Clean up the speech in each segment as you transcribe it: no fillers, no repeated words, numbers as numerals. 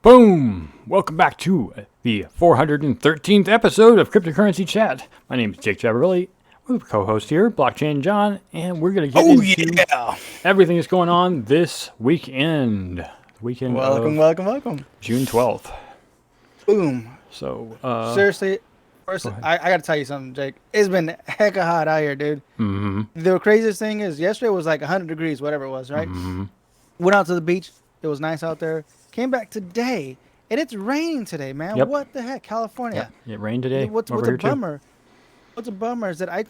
Boom! Welcome back to the 413th episode of Cryptocurrency Chat. My name is Jake Jabarelli. We're the co-host here, Blockchain John, and we're going to get into everything that's going on this weekend. Welcome. June 12th. Boom. So, seriously, first, I got to tell you something, Jake. It's been hecka hot out here, dude. Mm-hmm. The craziest thing is yesterday was like 100 degrees, whatever it was, right? Mm-hmm. Went out to the beach. It was nice out there. Came back today, and it's raining today, man. Yep. What the heck, California? Yep. It rained today. What's a bummer? What's a bummer is that I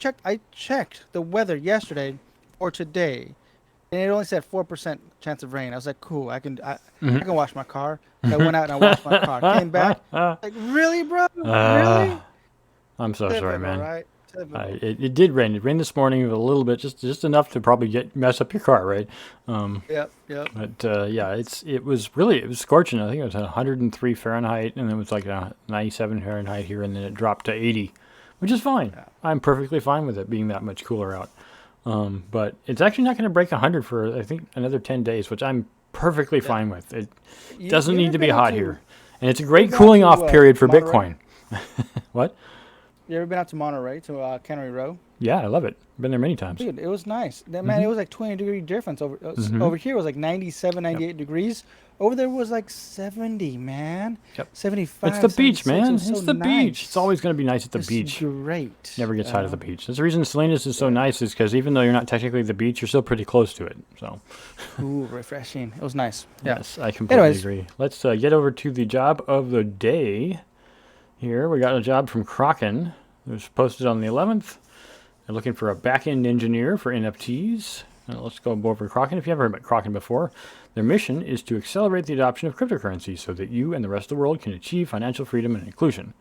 checked the weather yesterday or today, and it only said 4% chance of rain. I was like, cool, I can wash my car. And I went out and I washed my car. Came back, like, really, bro? Really? I'm so sorry, man. Right? It did rain. It rained this morning a little bit, just enough to probably mess up your car, right? Yep. But yeah, it was scorching. I think it was 103 Fahrenheit, and it was like 97 Fahrenheit here, and then it dropped to 80, which is fine. Yeah. I'm perfectly fine with it being that much cooler out. But it's actually not going to break 100 for I think another 10 days, which I'm perfectly fine with. It doesn't need to be hot here, and it's a great cooling off period for Monterey? Bitcoin. What? You ever been out to Monterey, to Cannery Row? Yeah, I love it. Been there many times. Dude, it was nice. Man, it was like 20-degree difference. Over here it was like 97, 98 degrees. Over there was like 70, man. Yep. 75. It's the beach, man. It's the beach. It's always going to be nice at the it's beach. Great. Never gets tired of the beach. That's the reason Salinas is so nice, is because even though you're not technically at the beach, you're still pretty close to it. So. Ooh, refreshing. It was nice. Yeah. Yes, I completely agree. Let's get over to the job of the day. Here we got a job from Kraken. It was posted on the 11th. They're looking for a back-end engineer for NFTs. Let's go over Kraken. If you haven't heard about Kraken before, their mission is to accelerate the adoption of cryptocurrency so that you and the rest of the world can achieve financial freedom and inclusion.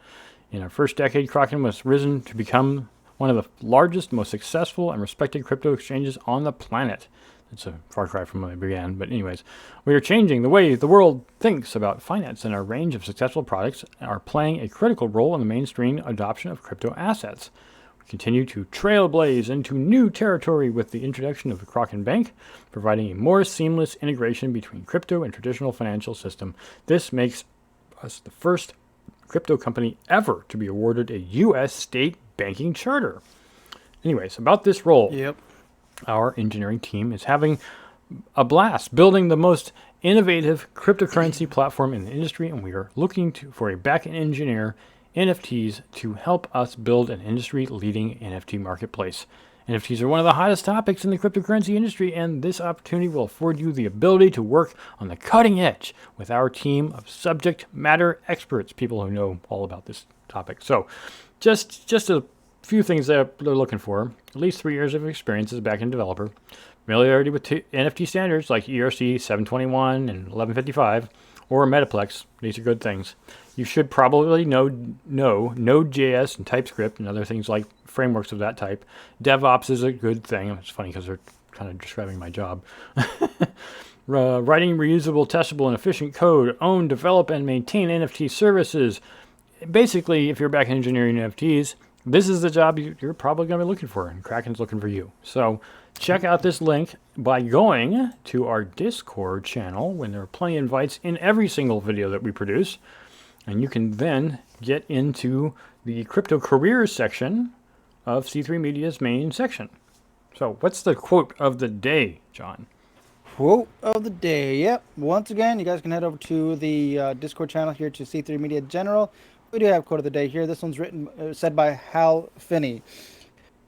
In our first decade, Kraken was risen to become one of the largest, most successful, and respected crypto exchanges on the planet. It's a far cry from when they began, but anyways, we are changing the way the world thinks about finance, and our range of successful products are playing a critical role in the mainstream adoption of crypto assets. We continue to trailblaze into new territory with the introduction of the Kraken Bank, providing a more seamless integration between crypto and traditional financial system. This makes us the first crypto company ever to be awarded a U.S. state banking charter. Anyways, about this role. Yep. Our engineering team is having a blast building the most innovative cryptocurrency platform in the industry, and we are looking for a back-end engineer, NFTs, to help us build an industry-leading NFT marketplace. NFTs are one of the hottest topics in the cryptocurrency industry, and this opportunity will afford you the ability to work on the cutting edge with our team of subject matter experts, people who know all about this topic. So just a few things that they're looking for: at least 3 years of experience as a backend developer, familiarity with NFT standards like ERC 721 and 1155, or Metaplex. These are good things. You should probably know Node.js and TypeScript and other things like frameworks of that type. DevOps is a good thing. It's funny because they're kind of describing my job. Writing reusable, testable, and efficient code. Own, develop, and maintain NFT services. Basically, if you're backend engineering NFTs, this is the job you're probably going to be looking for, and Kraken's looking for you. So check out this link by going to our Discord channel, when there are plenty of invites in every single video that we produce. And you can then get into the crypto careers section of C3 Media's main section. So what's the quote of the day, John? Quote of the day. Yep. Once again, you guys can head over to the Discord channel here to C3 Media General. We do have quote of the day here. This one's said by Hal Finney.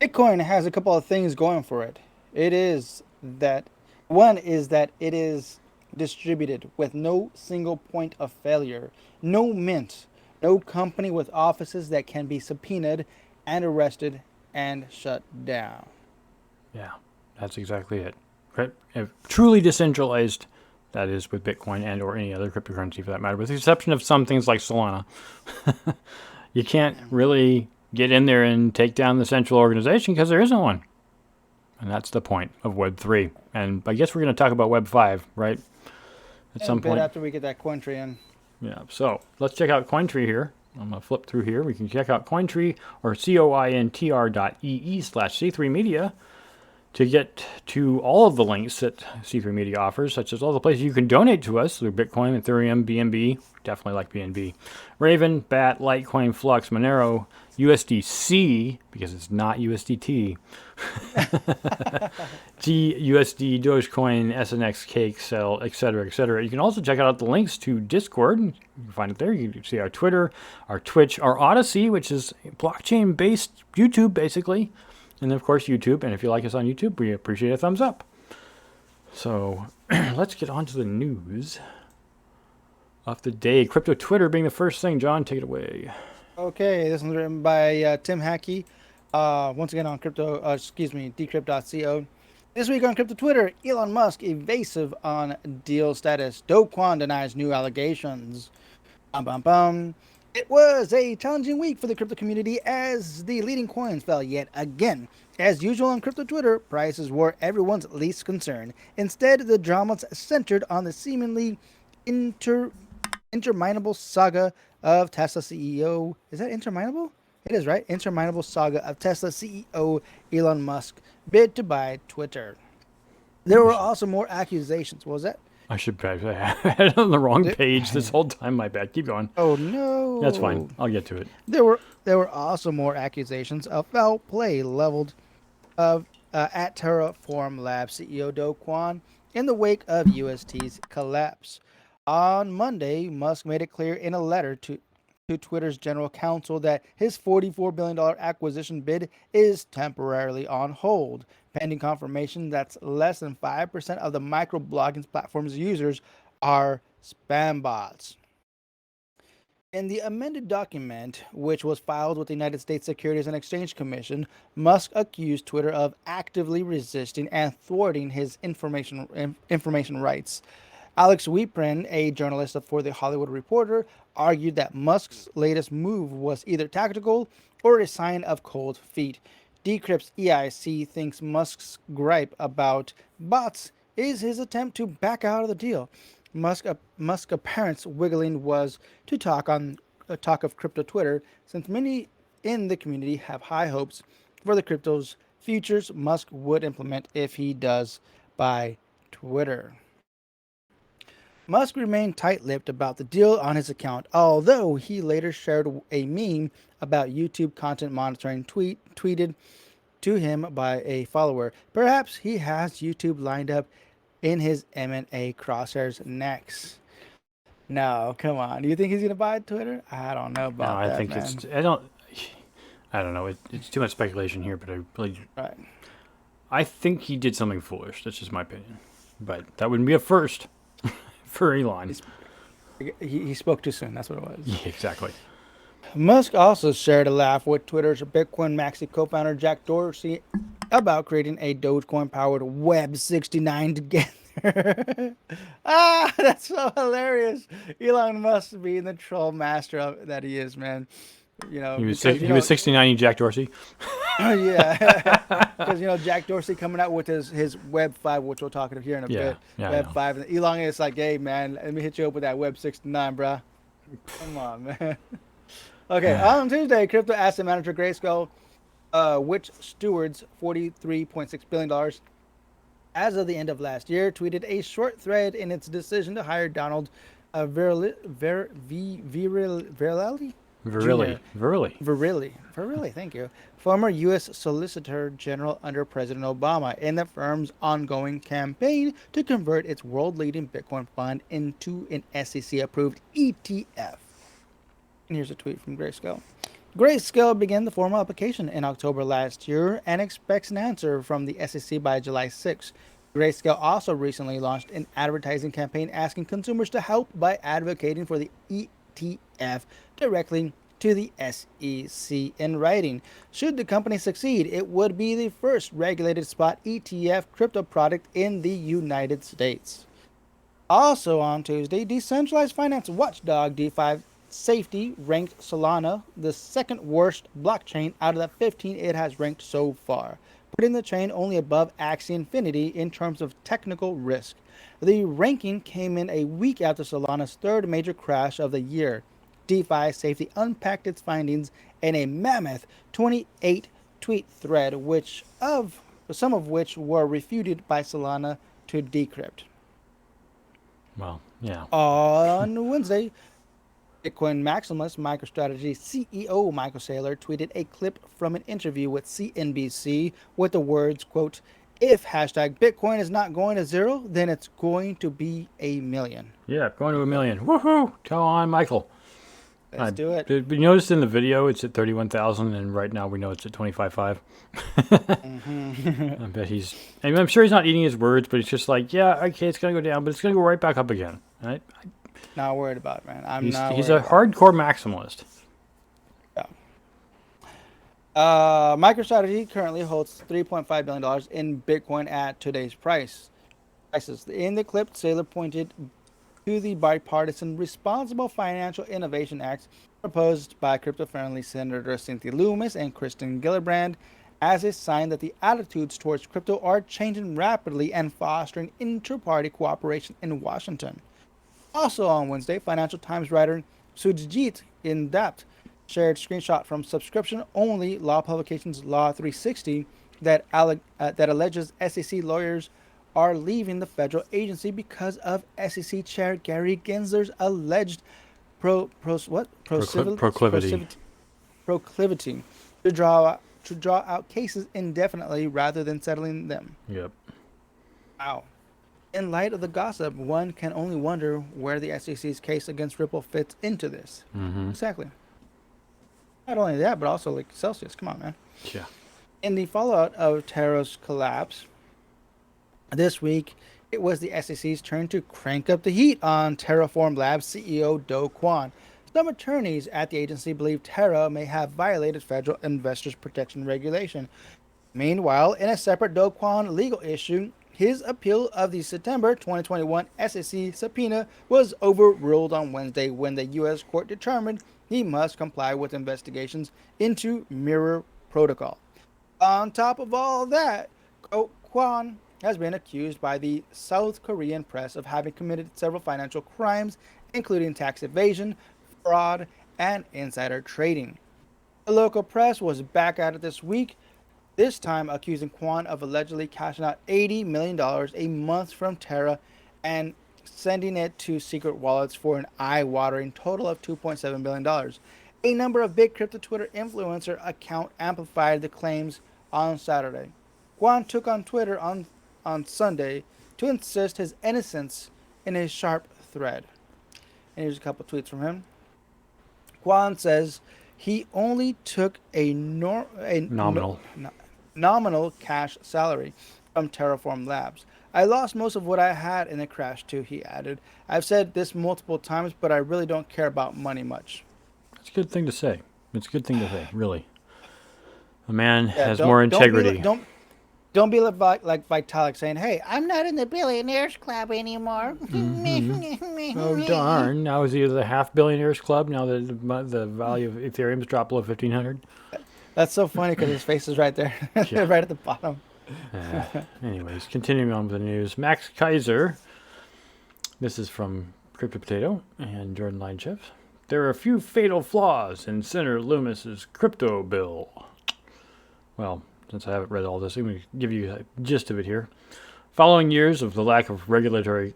Bitcoin has a couple of things going for it. One is that it is distributed with no single point of failure, no mint, no company with offices that can be subpoenaed and arrested and shut down. Yeah, that's exactly it. Truly decentralized. That is with Bitcoin and or any other cryptocurrency for that matter, with the exception of some things like Solana. You can't really get in there and take down the central organization because there isn't one. And that's the point of Web 3. And I guess we're going to talk about Web 5, right? At some point. After we get that Cointree in. Yeah, so let's check out Cointree here. I'm going to flip through here. We can check out Cointree or cointr.ee/C3media To get to all of the links that C3 Media offers, such as all the places you can donate to us through Bitcoin, Ethereum, BNB, definitely like BNB, Raven, BAT, Litecoin, Flux, Monero, USDC, because it's not USDT, GUSD, Dogecoin, SNX, Cake, Cell, etc., etc. You can also check out the links to Discord. You can find it there. You can see our Twitter, our Twitch, our Odyssey, which is blockchain-based YouTube, basically. And then, of course, YouTube. And if you like us on YouTube, we appreciate a thumbs up. So let's get on to the news of the day. Crypto Twitter being the first thing. John, take it away. Okay, this one's written by Tim Hackey. Once again on decrypt.co. This week on Crypto Twitter, Elon Musk evasive on deal status. Kwan denies new allegations. It was a challenging week for the crypto community as the leading coins fell yet again. As usual on Crypto Twitter, prices were everyone's least concern. Instead, the dramas centered on the seemingly interminable saga of Tesla CEO. Is that interminable? It is, right? Interminable saga of Tesla CEO Elon Musk bid to buy Twitter. There were also more accusations. What was that? I should have had it on the wrong page this whole time. My bad. Keep going. Oh no. That's fine. I'll get to it. There were also more accusations of foul play leveled at Terraform Labs CEO Do Kwan in the wake of UST's collapse. On Monday, Musk made it clear in a letter to Twitter's general counsel that his $44 billion acquisition bid is temporarily on hold, pending confirmation that less than 5% of the microblogging platform's users are spam bots. In the amended document, which was filed with the United States Securities and Exchange Commission, Musk accused Twitter of actively resisting and thwarting his information rights. Alex Wiepren, a journalist for The Hollywood Reporter, argued that Musk's latest move was either tactical or a sign of cold feet. Decrypt's EIC thinks Musk's gripe about bots is his attempt to back out of the deal. Musk's apparent wiggling was to talk of crypto Twitter, since many in the community have high hopes for the crypto's futures Musk would implement if he does buy Twitter. Musk remained tight-lipped about the deal on his account, although he later shared a meme about YouTube content monitoring tweeted to him by a follower. Perhaps he has YouTube lined up in his M&A crosshairs next. No, come on. Do you think he's going to buy Twitter? I don't know about that, I think man. I don't know. It's too much speculation here, but I really... Right. I think he did something foolish. That's just my opinion. But that wouldn't be a first for Elon. He spoke too soon. That's what it was. Yeah, exactly. Musk also shared a laugh with Twitter's Bitcoin Maxi co-founder Jack Dorsey about creating a Dogecoin-powered Web69 together. That's so hilarious. Elon Musk being the troll master that he is, man. You know, he was 69 Jack Dorsey. Yeah, because Jack Dorsey coming out with his Web 5, which we'll talk about here in a bit. Yeah, Web 5, and Elon is like, hey man, let me hit you up with that Web 69, bruh. Come on, man. Okay, on Tuesday, crypto asset manager Grayscale, which stewards $43.6 billion as of the end of last year, tweeted a short thread in its decision to hire Donald Verrilli, thank you. Former U.S. Solicitor General under President Obama, in the firm's ongoing campaign to convert its world-leading Bitcoin fund into an SEC-approved ETF. And here's a tweet from Grayscale. Grayscale began the formal application in October last year and expects an answer from the SEC by July 6. Grayscale also recently launched an advertising campaign asking consumers to help by advocating for the ETF directly to the SEC in writing. Should the company succeed, it would be the first regulated spot ETF crypto product in the United States. Also on Tuesday, decentralized finance watchdog DeFi Safety ranked Solana the second worst blockchain out of the 15 it has ranked so far, putting the chain only above Axie Infinity in terms of technical risk. The ranking came in a week after Solana's third major crash of the year. DeFi Safety unpacked its findings in a mammoth 28-tweet thread, which of some of which were refuted by Solana to Decrypt. Well, yeah. On Wednesday, Bitcoin maximalist MicroStrategy CEO Michael Saylor tweeted a clip from an interview with CNBC with the words, quote, "If hashtag Bitcoin is not going to zero, then it's going to be a million." Yeah, going to a million. Woohoo! Go on, Michael. Let's do it. Did we notice in the video it's at 31,000, and right now we know it's at 25.5. Mm-hmm. I bet I'm sure he's not eating his words, but it's just like, yeah, okay, it's going to go down, but it's going to go right back up again. Right? Not worried about it, man. He's a hardcore maximalist. Yeah. MicroStrategy currently holds $3.5 billion in Bitcoin at today's prices. In the clip, Saylor pointed to the bipartisan Responsible Financial Innovation Act proposed by crypto-friendly Senator Cynthia Lummis and Kristen Gillibrand as a sign that the attitudes towards crypto are changing rapidly and fostering inter-party cooperation in Washington. Also on Wednesday, Financial Times writer Sujit Indapt shared screenshot from subscription-only law publications Law 360 that alleges SEC lawyers are leaving the federal agency because of SEC Chair Gary Gensler's alleged proclivity to draw out cases indefinitely rather than settling them. Yep. Wow. In light of the gossip, one can only wonder where the SEC's case against Ripple fits into this. Mm-hmm. Exactly. Not only that, but also like Celsius. Come on, man. Yeah. In the fallout of Terra's collapse, this week, it was the SEC's turn to crank up the heat on Terraform Labs CEO Doge Kwan. Some attorneys at the agency believe Terra may have violated federal investors protection regulation. Meanwhile, in a separate Do Kwon legal issue, his appeal of the September 2021 SEC subpoena was overruled on Wednesday when the U.S. court determined he must comply with investigations into Mirror Protocol. On top of all that, Kwan has been accused by the South Korean press of having committed several financial crimes, including tax evasion, fraud, and insider trading. The local press was back at it this week, this time accusing Kwan of allegedly cashing out $80 million a month from Terra and sending it to secret wallets for an eye-watering total of $2.7 billion. A number of big crypto Twitter influencer accounts amplified the claims on Saturday. Kwan took on Twitter on Sunday to insist his innocence in a sharp thread. And here's a couple tweets from him. Kwan says he only took a nominal cash salary from Terraform Labs. I lost most of what I had in the crash too, he added. I've said this multiple times, but I really don't care about money much. That's a good thing to say. It's a good thing to say, really. A man has more integrity. Don't be like Vitalik saying, "Hey, I'm not in the billionaires club anymore." Mm-hmm. Oh darn! Now is he the half billionaires club? Now that the value of Ethereum's dropped below 1,500. That's so funny because his face is right there, Yeah. right at the bottom. Anyways, continuing on with the news. Max Kaiser. This is from CryptoPotato and Jordan Linechips. There are a few fatal flaws in Senator Loomis's crypto bill. Well, since I haven't read all this, I'm going to give you a gist of it here. Following years of the lack of regulatory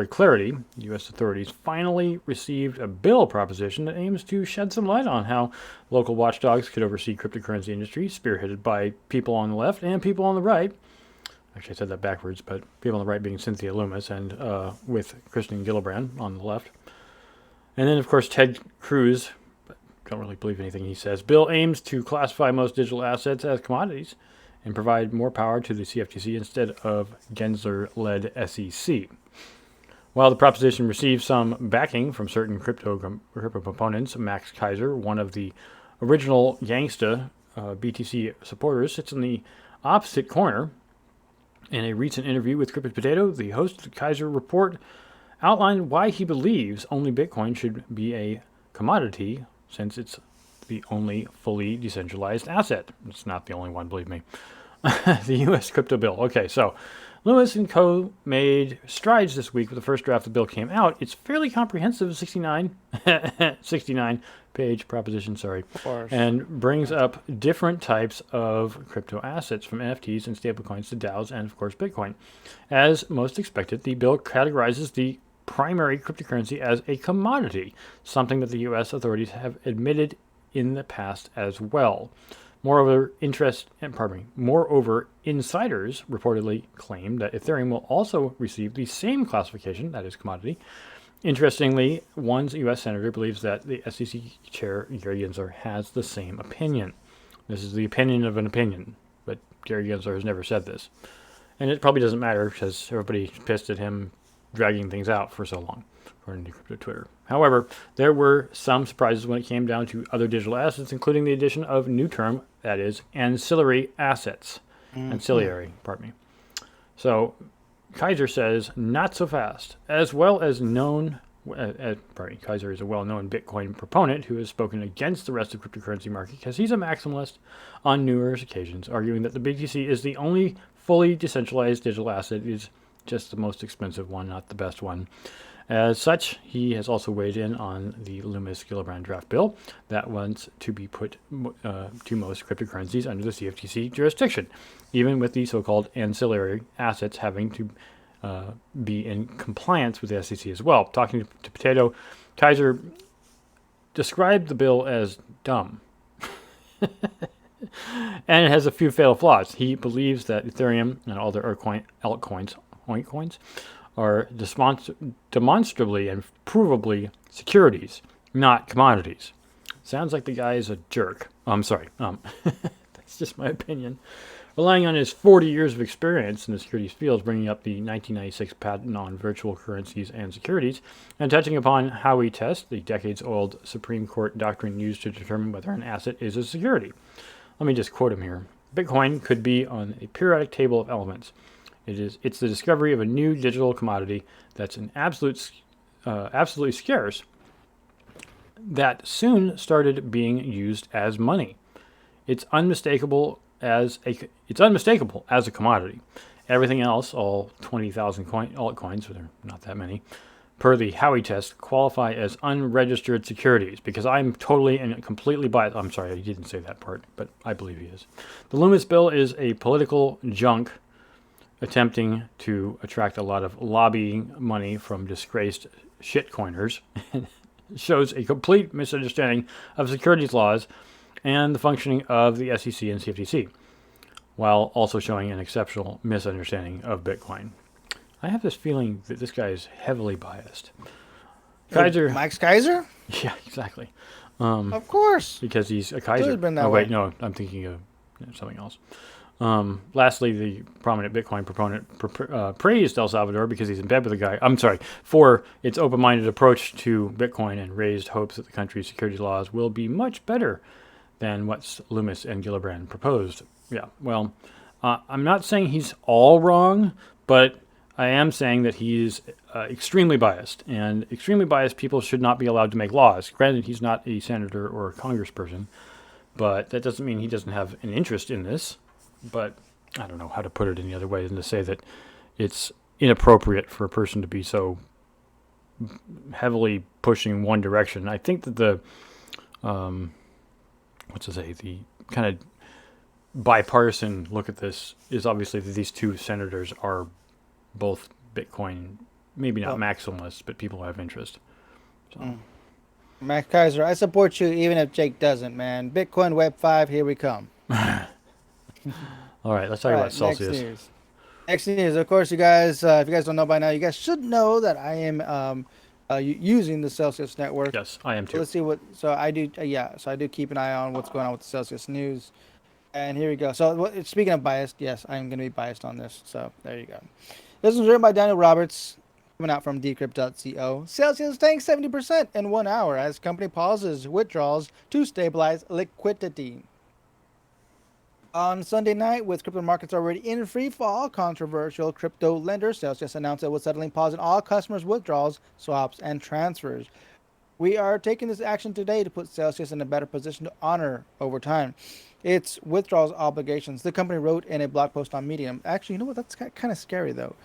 clarity, U.S. authorities finally received a bill proposition that aims to shed some light on how local watchdogs could oversee cryptocurrency industry, spearheaded by people on the left and people on the right. Actually, I said that backwards, but people on the right being Cynthia Lummis and with Kristen Gillibrand on the left. And then, of course, Ted Cruz. Don't really believe anything he says. Bill aims to classify most digital assets as commodities and provide more power to the CFTC instead of Gensler-led SEC. While the proposition received some backing from certain crypto proponents, Max Kaiser, one of the original Gangsta BTC supporters, sits in the opposite corner. In a recent interview with CryptoPotato, the host of the Kaiser report outlined why he believes only Bitcoin should be a commodity, since it's the only fully decentralized asset. It's not the only one, believe me. The U.S. crypto bill. Okay, so Lewis and Co. made strides this week when the first draft of the bill came out. It's fairly comprehensive, 69 page proposition, sorry, and brings up different types of crypto assets from NFTs and stablecoins to DAOs and, of course, Bitcoin. As most expected, the bill categorizes the primary cryptocurrency as a commodity, something that the U.S. authorities have admitted in the past as well. Moreover, insiders reportedly claim that Ethereum will also receive the same classification, that is commodity. Interestingly, one U.S. senator believes that the SEC chair, Gary Gensler, has the same opinion. This is the opinion of an opinion, but Gary Gensler has never said this. And it probably doesn't matter because everybody's pissed at him dragging things out for so long, according to crypto Twitter. However, there were some surprises when it came down to other digital assets, including the addition of a new term, that is, ancillary assets. Ancillary, pardon me. So, Kaiser says, not so fast. Kaiser is a well-known Bitcoin proponent who has spoken against the rest of the cryptocurrency market because he's a maximalist on numerous occasions, arguing that the BTC is the only fully decentralized digital asset. It is just the most expensive one, not the best one. As such, he has also weighed in on the Loomis-Gillibrand draft bill that wants to be put to most cryptocurrencies under the CFTC jurisdiction, even with the so-called ancillary assets having to be in compliance with the SEC as well. Talking to Potato, Kaiser described the bill as dumb. And it has a few fatal flaws. He believes that Ethereum and all their altcoins are demonstrably and provably securities, not commodities. Sounds like the guy is a jerk. I'm sorry. That's just my opinion. Relying on his 40 years of experience in the securities field, bringing up the 1996 patent on virtual currencies and securities, and touching upon Howey test, the decades-old Supreme Court doctrine used to determine whether an asset is a security. Let me just quote him here. Bitcoin could be on a periodic table of elements. It's the discovery of a new digital commodity that's absolutely scarce that soon started being used as money. It's unmistakable as a commodity. Everything else, all 20,000 altcoins, there are not that many, per the Howey test, qualify as unregistered securities because I'm totally and completely biased. I'm sorry, I didn't say that part, but I believe he is. The Loomis bill is a political junk attempting to attract a lot of lobbying money from disgraced shitcoiners. Shows a complete misunderstanding of securities laws and the functioning of the SEC and CFTC, while also showing an exceptional misunderstanding of Bitcoin. I have this feeling that this guy is heavily biased. Kaiser. Max Kaiser? Yeah, exactly. Of course. Because he's a Kaiser. Been that oh, way. wait, no, I'm thinking of something else. Lastly, the prominent Bitcoin proponent praised El Salvador because he's in bed with the guy. I'm sorry, for its open-minded approach to Bitcoin and raised hopes that the country's securities laws will be much better than what Loomis and Gillibrand proposed. Yeah, well, I'm not saying he's all wrong, but I am saying that he's extremely biased, and extremely biased people should not be allowed to make laws. Granted, he's not a senator or a congressperson, but that doesn't mean he doesn't have an interest in this. But I don't know how to put it any other way than to say that it's inappropriate for a person to be so heavily pushing one direction. I think that the the kind of bipartisan look at this is obviously that these two senators are both Bitcoin, maybe not maximalists, but people who have interest. So. Max Kaiser, I support you even if Jake doesn't, man. Bitcoin Web 5, here we come. All right, let's talk about Celsius. Next news. Of course, you guys, if you guys don't know by now, you guys should know that I am using the Celsius network. Yes, I am too. So let's see what. So I do. So I do keep an eye on what's going on with the Celsius news. And here we go. So speaking of biased, yes, I'm going to be biased on this. So there you go. This was written by Daniel Roberts, coming out from decrypt.co. Celsius tanks 70% in 1 hour as company pauses withdrawals to stabilize liquidity. On Sunday night, with crypto markets already in free fall, controversial crypto lender Celsius announced it was suddenly pausing all customers' withdrawals, swaps, and transfers. We are taking this action today to put Celsius in a better position to honor over time. its withdrawals obligations. The company wrote in a blog post on Medium. Actually, you know what? That's kind of scary, though.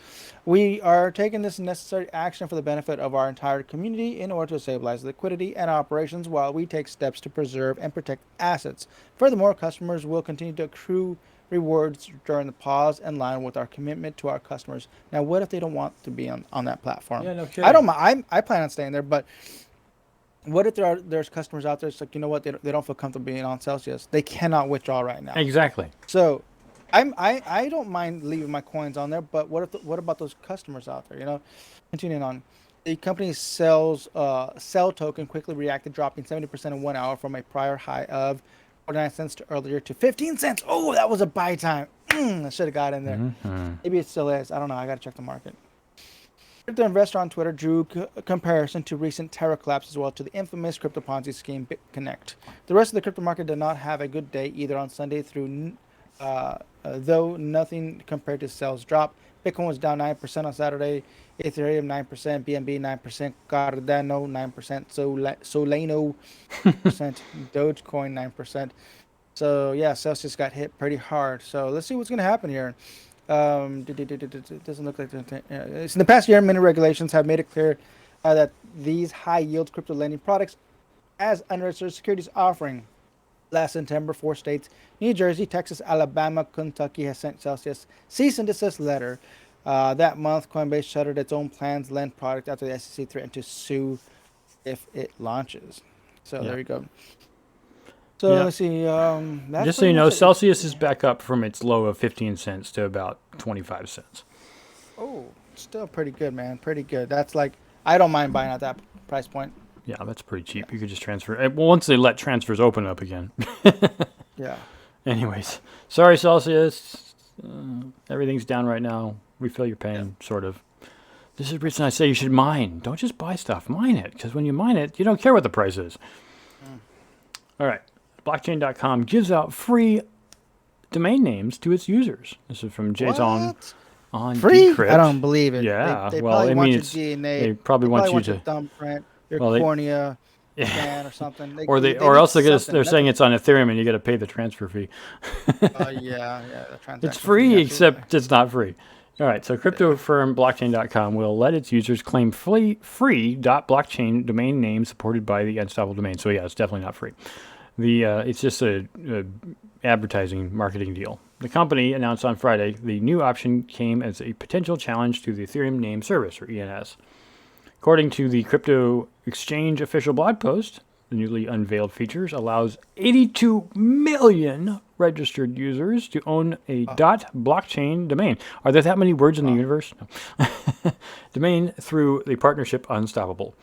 We are taking this necessary action for the benefit of our entire community in order to stabilize liquidity and operations while we take steps to preserve and protect assets. Furthermore, customers will continue to accrue rewards during the pause in line with our commitment to our customers. Now, what if they don't want to be on that platform? Yeah, no I don't kidding. mind. I plan on staying there, but what if there's customers out there? It's like, you know what? They don't feel comfortable being on Celsius. They cannot withdraw right now. Exactly. So, I don't mind leaving my coins on there, but what about those customers out there? Continuing on, the company's sell token quickly reacted, dropping 70% in 1 hour from a prior high of 49 cents to earlier to 15 cents. Oh, that was a buy time. I should have got in there. Mm-hmm. Maybe it still is. I don't know. I got to check the market. Crypto investor on Twitter drew comparison to recent Terra collapse as well to the infamous crypto Ponzi scheme BitConnect. The rest of the crypto market did not have a good day either on Sunday though nothing compared to sales drop. Bitcoin was down 9% on Saturday, Ethereum 9%, BNB 9%, Cardano 9%, Solano 9%, Dogecoin 9%. So yeah, Celsius got hit pretty hard. So let's see what's going to happen here. It doesn't look like in the past year, many regulations have made it clear that these high-yield crypto lending products, as unregistered securities offering. Last September, 4 states, New Jersey, Texas, Alabama, Kentucky, has sent Celsius cease and desist letter. That month, Coinbase shuttered its own plans lend product after the SEC threatened to sue if it launches. So Yeah. there you go. So Yeah. let's see. That's Just so pretty you know, much it. Celsius is back up from its low of 15 cents to about 25 cents. Oh, still pretty good, man. Pretty good. That's like, I don't mind buying at that price point. Yeah, that's pretty cheap. You could just transfer. Well, once they let transfers open up again. Yeah. Anyways, sorry, Celsius. Everything's down right now. We feel your pain, sort of. This is the reason I say you should mine. Don't just buy stuff. Mine it. Because when you mine it, you don't care what the price is. All right. Blockchain.com gives out free domain names to its users. This is from Jason What? on Free? Decrypt. I don't believe it. Yeah, They well, probably I want mean, your it's DNA. they probably want you your to, thumbprint, your well, they, cornea scan or something. or They or need else something. they're That's saying it's on Ethereum and you got to pay the transfer fee. yeah, the It's transaction fee. free, Absolutely. except it's not free. All right, so crypto firm blockchain.com will let its users claim free .blockchain domain name supported by the Unstoppable domain. So yeah, it's definitely not free. It's just a advertising marketing deal. The company announced on Friday the new option came as a potential challenge to the Ethereum name service, or ENS. According to the crypto exchange official blog post, the newly unveiled features allows 82 million registered users to own a .blockchain domain. Are there that many words in the universe? No. Domain through the partnership Unstoppable.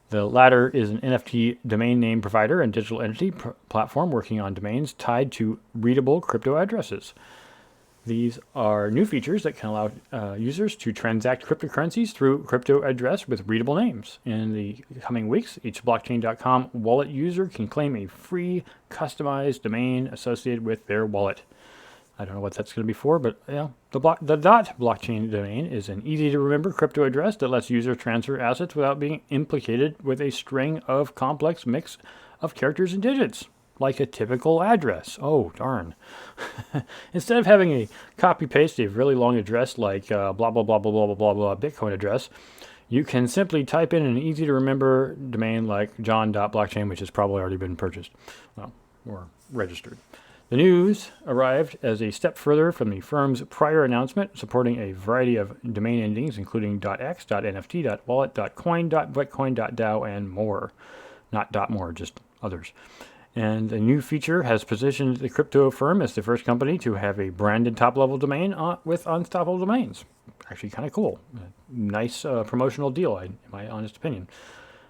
The latter is an NFT domain name provider and digital entity platform working on domains tied to readable crypto addresses. These are new features that can allow users to transact cryptocurrencies through crypto address with readable names. In the coming weeks, each blockchain.com wallet user can claim a free customized domain associated with their wallet. I don't know what that's going to be for, but yeah, the .blockchain domain is an easy-to-remember crypto address that lets users transfer assets without being implicated with a string of complex mix of characters and digits, like a typical address. Oh, darn. Instead of having a copy-paste a really long address like blah, blah, blah, blah, blah, blah, blah, blah, Bitcoin address, you can simply type in an easy-to-remember domain like john.blockchain, which has probably already been purchased, or registered. The news arrived as a step further from the firm's prior announcement, supporting a variety of domain endings, including .x, .nft, .wallet, .coin, .bitcoin, .dao, and more. Not .more, just others. And the new feature has positioned the crypto firm as the first company to have a branded top-level domain with Unstoppable domains. Actually, kind of cool. Nice promotional deal, in my honest opinion.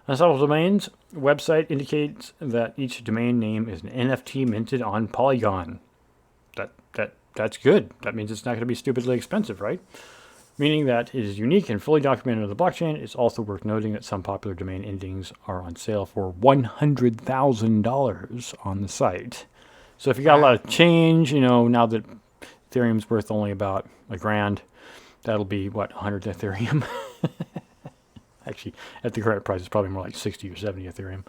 Unstoppable Domains website indicates that each domain name is an NFT minted on Polygon. That's good. That means it's not going to be stupidly expensive, right? Meaning that it is unique and fully documented on the blockchain. It's also worth noting that some popular domain endings are on sale for $100,000 on the site. So if you got a lot of change, now that Ethereum's worth only about $1,000, that'll be 100 Ethereum. Actually, at the current price, it's probably more like 60 or 70 Ethereum.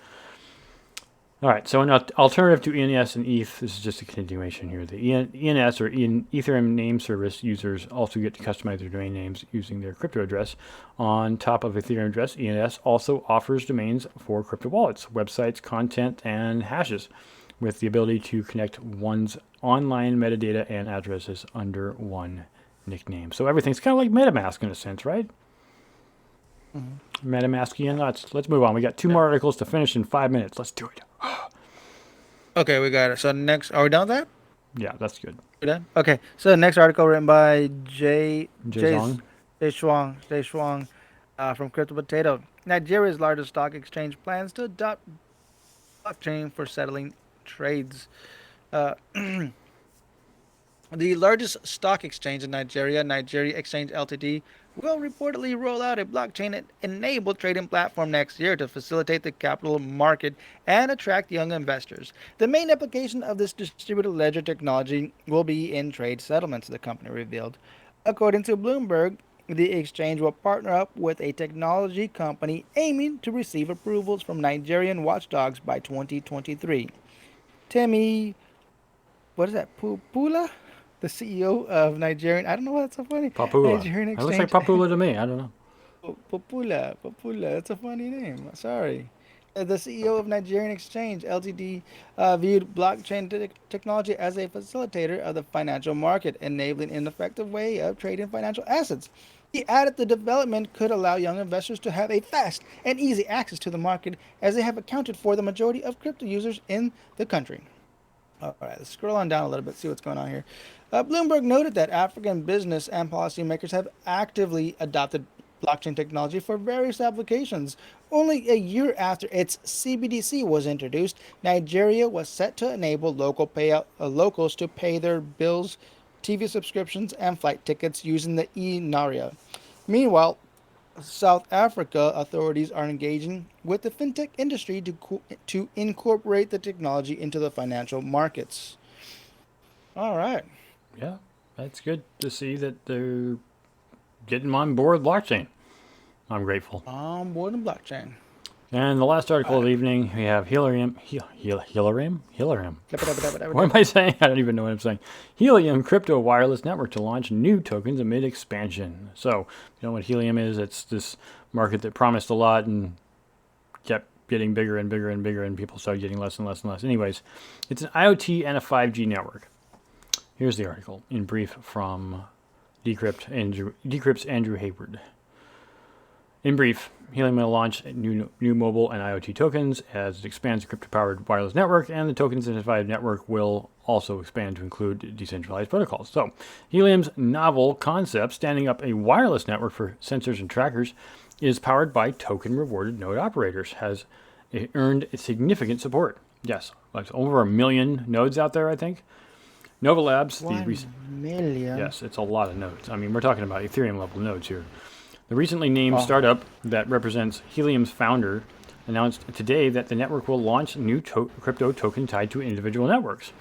All right, so an alternative to ENS and ETH, this is just a continuation here. The ENS or Ethereum name service users also get to customize their domain names using their crypto address. On top of Ethereum address, ENS also offers domains for crypto wallets, websites, content, and hashes, with the ability to connect one's online metadata and addresses under one nickname. So everything's kind of like MetaMask in a sense, right? MetaMaskian. Let's move on. We got two more articles to finish in 5 minutes. Let's do it. Okay, we got it. So next, are we done with that? Yeah, that's good. We done? Okay. So the next article written by Jason. Jay Shuang, from CryptoPotato. Nigeria's largest stock exchange plans to adopt blockchain for settling trades. Uh, The largest stock exchange in Nigeria, Nigeria Exchange Ltd, will reportedly roll out a blockchain-enabled trading platform next year to facilitate the capital market and attract young investors. The main application of this distributed ledger technology will be in trade settlements, the company revealed. According to Bloomberg, the exchange will partner up with a technology company aiming to receive approvals from Nigerian watchdogs by 2023. Temi, what is that? Pula? The CEO of Nigerian. I don't know why that's so funny. Papua. Nigerian That looks like Exchange. Papua to me. I don't know. Popula. That's a funny name. Sorry. The CEO of Nigerian Exchange Ltd. Viewed blockchain technology as a facilitator of the financial market, enabling an effective way of trading financial assets. He added the development could allow young investors to have a fast and easy access to the market, as they have accounted for the majority of crypto users in the country. All right, let's scroll on down a little bit, see what's going on here. Bloomberg noted that African business and policymakers have actively adopted blockchain technology for various applications. Only a year after its CBDC was introduced, Nigeria was set to enable locals to pay their bills, TV subscriptions, and flight tickets using the e-Naira. Meanwhile, South Africa authorities are engaging with the fintech industry to incorporate the technology into the financial markets. All right. Yeah, that's good to see that they're getting on board blockchain. I'm grateful. On board the blockchain. And the last article All of the right. evening, we have Helium. What am I saying? I don't even know what I'm saying. Helium Crypto Wireless Network to launch new tokens amid expansion. So, you know what Helium is? It's this market that promised a lot and kept getting bigger and bigger and bigger, and people started getting less and less and less. Anyways, it's an IoT and a 5G network. Here's the article in brief from Decrypt's Andrew Hayward. In brief, Helium will launch new mobile and IoT tokens as it expands the crypto-powered wireless network, and the token-incentivized network will also expand to include decentralized protocols. So, Helium's novel concept, standing up a wireless network for sensors and trackers, is powered by token-rewarded node operators, has earned significant support. Yes, like over 1 million nodes out there, I think. Nova Labs, 1 million. yes, it's a lot of nodes. I mean, we're talking about Ethereum level nodes here. The recently named Oh, startup that represents Helium's founder announced today that the network will launch new crypto token tied to individual networks.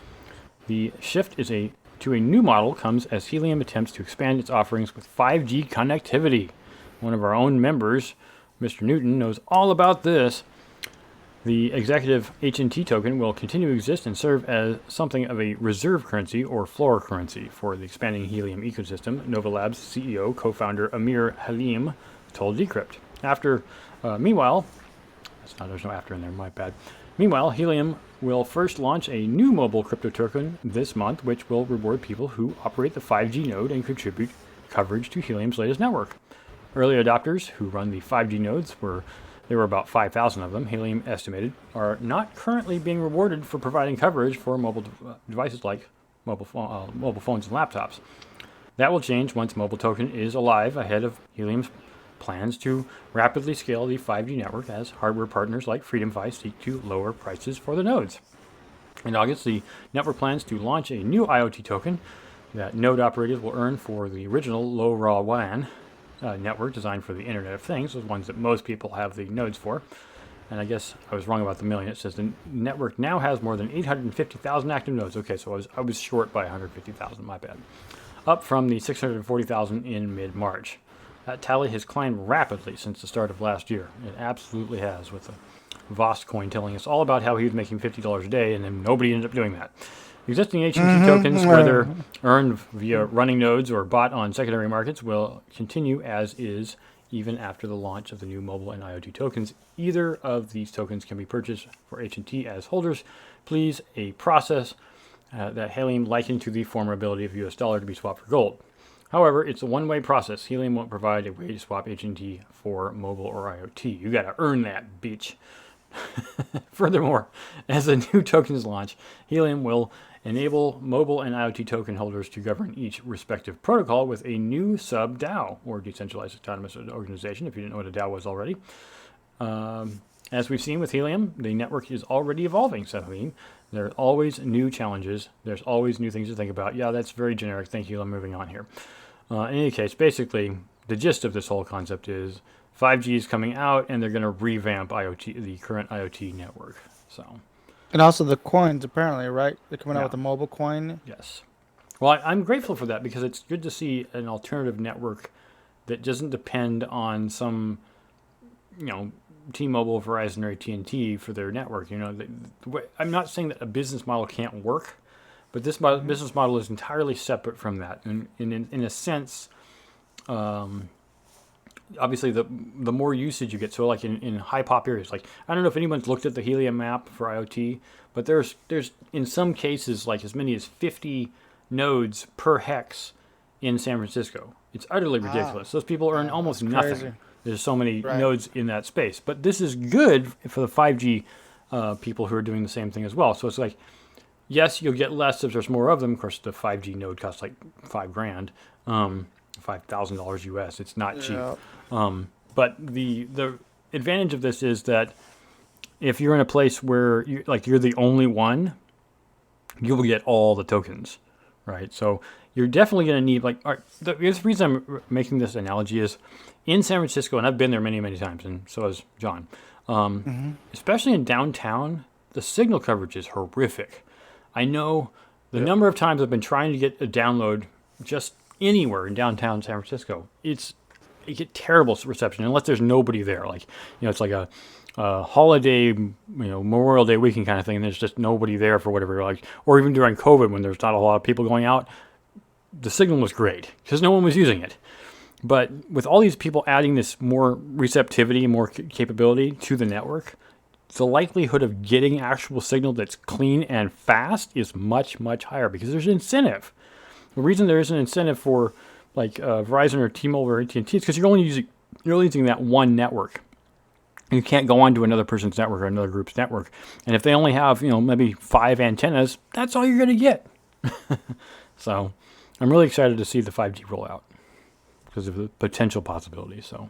The shift to a new model comes as Helium attempts to expand its offerings with 5G connectivity. One of our own members, Mr. Newton, knows all about this. The executive HNT token will continue to exist and serve as something of a reserve currency or floor currency for the expanding Helium ecosystem, Nova Labs CEO, co-founder Amir Halim told Decrypt. Meanwhile, there's no after in there, my bad. Meanwhile, Helium will first launch a new mobile crypto token this month, which will reward people who operate the 5G node and contribute coverage to Helium's latest network. Early adopters who run the 5G nodes there were about 5,000 of them, Helium estimated, are not currently being rewarded for providing coverage for mobile devices like mobile phones and laptops. That will change once Mobile Token is alive ahead of Helium's plans to rapidly scale the 5G network as hardware partners like FreedomFi seek to lower prices for the nodes. In August, the network plans to launch a new IoT token that node operators will earn for the original low raw WAN network designed for the Internet of Things, those ones that most people have the nodes for. And I guess I was wrong about the million. It says the network now has more than 850,000 active nodes. Okay, so I was short by 150,000, my bad. Up from the 640,000 in mid-March. That tally has climbed rapidly since the start of last year. It absolutely has, with the Voss coin telling us all about how he was making $50 a day, and then nobody ended up doing that. Existing H&T tokens, whether earned via running nodes or bought on secondary markets, will continue as is even after the launch of the new mobile and IoT tokens. Either of these tokens can be purchased for H&T as holders. Please, a process that Helium likened to the former ability of US dollar to be swapped for gold. However, it's a one-way process. Helium won't provide a way to swap H&T for mobile or IoT. You gotta earn that, bitch. Furthermore, as the new tokens launch, Helium will enable mobile and IoT token holders to govern each respective protocol with a new sub-DAO, or decentralized autonomous organization, if you didn't know what a DAO was already. As we've seen with Helium, the network is already evolving, Salim. There are always new challenges. There's always new things to think about. Yeah, that's very generic. Thank you. I'm moving on here. In any case, basically, the gist of this whole concept is 5G is coming out, and they're going to revamp IoT, the current IoT network. So, And also the coins, apparently, right? They're coming out Yeah. with a mobile coin. yes. Well, I'm grateful for that because it's good to see an alternative network that doesn't depend on some, T-Mobile, Verizon, or AT&T for their network. I'm not saying that a business model can't work, but this business model is entirely separate from that. And in a sense, obviously, the more usage you get, so like in high pop areas, like I don't know if anyone's looked at the Helium map for IoT, but there's in some cases like as many as 50 nodes per hex in San Francisco. It's utterly ridiculous. Those people earn almost that's nothing. crazy. There's so many Right. nodes in that space. But this is good for the 5G people who are doing the same thing as well. So it's like, yes, you'll get less if there's more of them. Of course, the 5G node costs like $5,000, $5,000 US. It's not cheap. Yeah. But the advantage of this is that if you're in a place where you're the only one, you will get all the tokens, right? So you're definitely going to need all right, the reason I'm making this analogy is in San Francisco, and I've been there many, many times, and so has John. Especially in downtown, the signal coverage is horrific. I know the number of times I've been trying to get a download just anywhere in downtown San Francisco. You get terrible reception unless there's nobody there. It's like a holiday, Memorial Day weekend kind of thing, and there's just nobody there for whatever, or even during COVID when there's not a lot of people going out, the signal was great because no one was using it. But with all these people adding this more receptivity, more capability to the network, the likelihood of getting actual signal that's clean and fast is much, much higher because there's an incentive. The reason there is an incentive for Verizon or T-Mobile or AT&T is because you're only using that one network. You can't go on to another person's network or another group's network. And if they only have, maybe 5 antennas, that's all you're going to get. So I'm really excited to see the 5G roll out because of the potential possibilities. So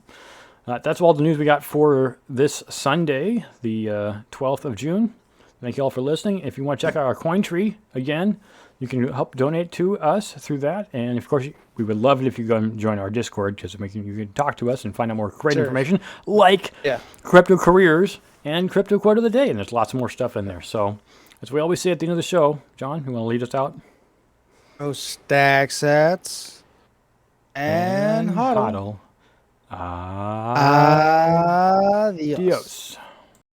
that's all the news we got for this Sunday, the 12th of June. Thank you all for listening. If you want to check out our coin tree, again, you can help donate to us through that. And, of course, we would love it if you go and join our Discord because you can talk to us and find out more great information like crypto careers and crypto quote of the day. And there's lots more stuff in there. So, as we always say at the end of the show, John, you want to lead us out? Oh, stack sets and hodl. Adios. Adios.